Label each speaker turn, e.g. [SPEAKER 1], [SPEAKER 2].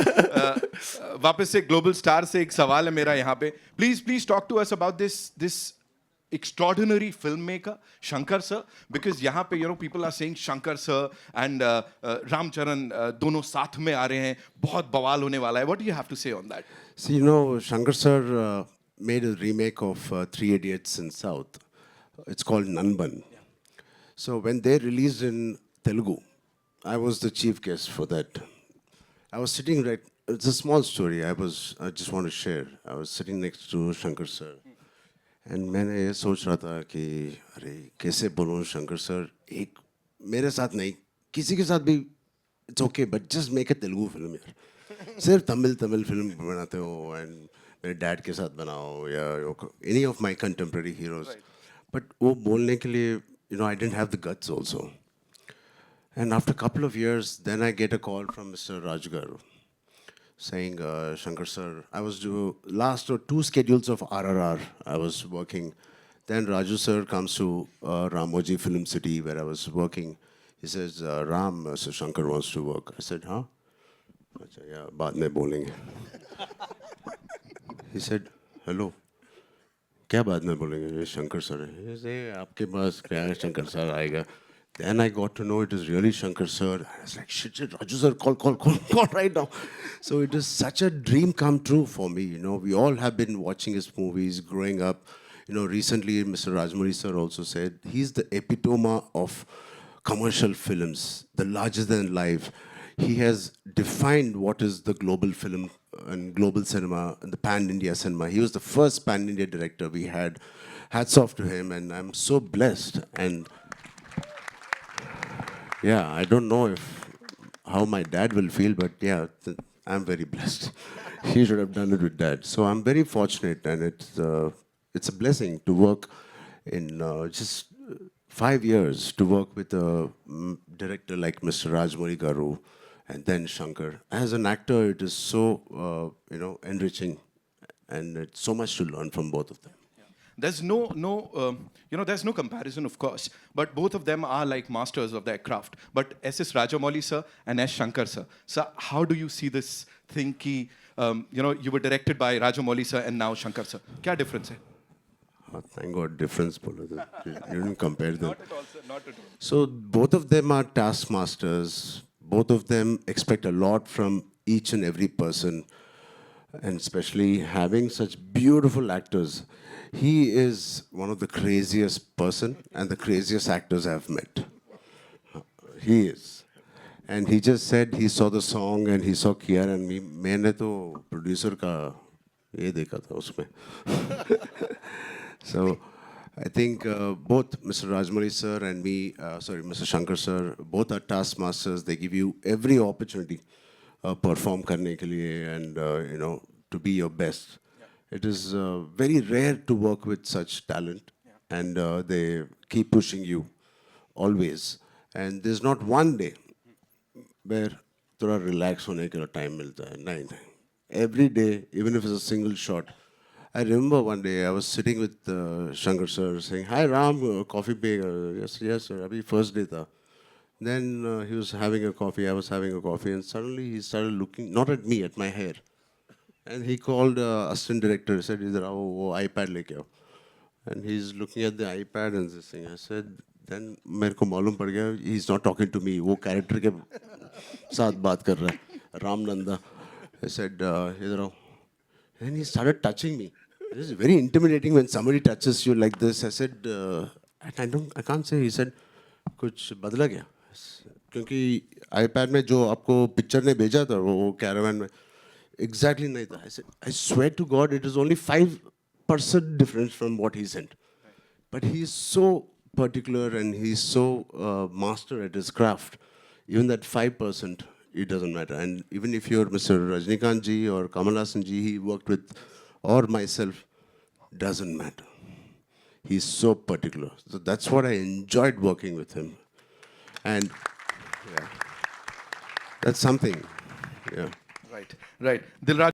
[SPEAKER 1] Much. वापस से global star से एक सवाल है मेरा यहाँ पे. Please talk to us about this extraordinary filmmaker Shankar sir, because यहाँ पे people are saying Shankar sir and Ram Charan दोनों साथ में आ रहे हैं, बहुत बवाल होने वाला है. What do you have to say on that?
[SPEAKER 2] See, Shankar sir made a remake of Three Idiots in South. It's called Nanban. Yeah. So when they released in Telugu, I was the chief guest for that. I was sitting it's a small story I just want to share. I was sitting next to Shankar sir. And मैंने ये सोच रहा था कि अरे कैसे बोलूँ Shankar sir, एक मेरे साथ नहीं किसी के साथ भी it's okay, but just make a Telugu film यार. सिर्फ तमिल फिल्म बनाते हो एंड मेरे डैड के साथ बनाओ या any of my contemporary heroes. But वो बोलने के लिए I didn't have the guts also. And after couple of years then I get a call from mister Raju garu saying, Shankar sir, I was last 2 schedules of RRR I was working. Then Raju sir comes to Ramoji Film City where I was working. He says, Ram, so Shankar wants to work. I said, huh? I said, yeah, baad mein bolenge. He said, hello. क्या बाद में बोलेंगे? ये Shankar sir है. He said, आपके पास क्या है? Shankar sir आएगा. Then I got to know it is really Shankar sir. I was like, shit, Raju sir, call right now. So it is such a dream come true for me. We all have been watching his movies growing up. Recently Mr. Rajmouli sir also said he's the epitome of commercial films, the larger than life. He has defined what is the global film and global cinema and the pan-India cinema. He was the first pan-India director we had. Hats off to him, and I'm so blessed. And yeah, I don't know how my dad will feel, but yeah, I'm very blessed. He should have done it with dad. So I'm very fortunate, and it's a blessing to work in just 5 years to work with a director like Mr. Rajmouli Garu and then Shankar. As an actor, it is so enriching, and it's so much to learn from both of them.
[SPEAKER 1] There's there's no comparison, of course, but both of them are like masters of their craft. But S.S. Rajamouli sir and S. Shankar sir. So how do you see this thing ki, you were directed by Rajamouli sir and now Shankar sir? Kya difference hai?
[SPEAKER 2] Oh, thank God, difference. You didn't compare them.
[SPEAKER 1] Not at all, sir. Not at all.
[SPEAKER 2] So both of them are taskmasters. Both of them expect a lot from each and every person, and especially having such beautiful actors. He is one of the craziest person and the craziest actors I've met. He is. And he just said he saw the song and he saw Kiara and me. मैंने तो producer का ये देखा था उसमें. So I think both Mr. Rajmouli sir and me, Mr. Shankar sir, both are taskmasters. They give you every opportunity perform करने के लिए and to be your best. It is very rare to work with such talent, and they keep pushing you always. And there's not one day where थोड़ा relax होने के लिए time मिलता है. नहीं. Every day, even if it's a single shot. I remember one day I was sitting with Shankar sir saying, "Hi Ram, coffee break." Yes sir. Abhi first day tha. Then he was having a coffee. I was having a coffee, and suddenly he started looking not at me, at my hair. And he called assistant director. He said, "Idhar aao, wo iPad leke aao." And he's looking at the iPad and this thing. I said, then मेरे को मालूम पड़ गया he's not talking to me. वो character के साथ बात कर रहा है. Ram Nanda. I said, "Idhar aao." And he started touching me. It is very intimidating when somebody touches you like this. I said, I can't say. He said, कुछ बदला क्या? क्योंकि iPad में जो आपको picture ने भेजा था वो caravan में exactly nahi tha. I said, I swear to God, it is only 5% difference from what he sent. But he's so particular and he's so master at his craft. Even that 5%, it doesn't matter. And even if you're Mr. Rajnikant ji or Kamal Hassan ji, he worked with, or myself, doesn't matter. He's so particular. So that's what I enjoyed working with him. And yeah, that's something. Yeah.
[SPEAKER 1] Right. Dilraj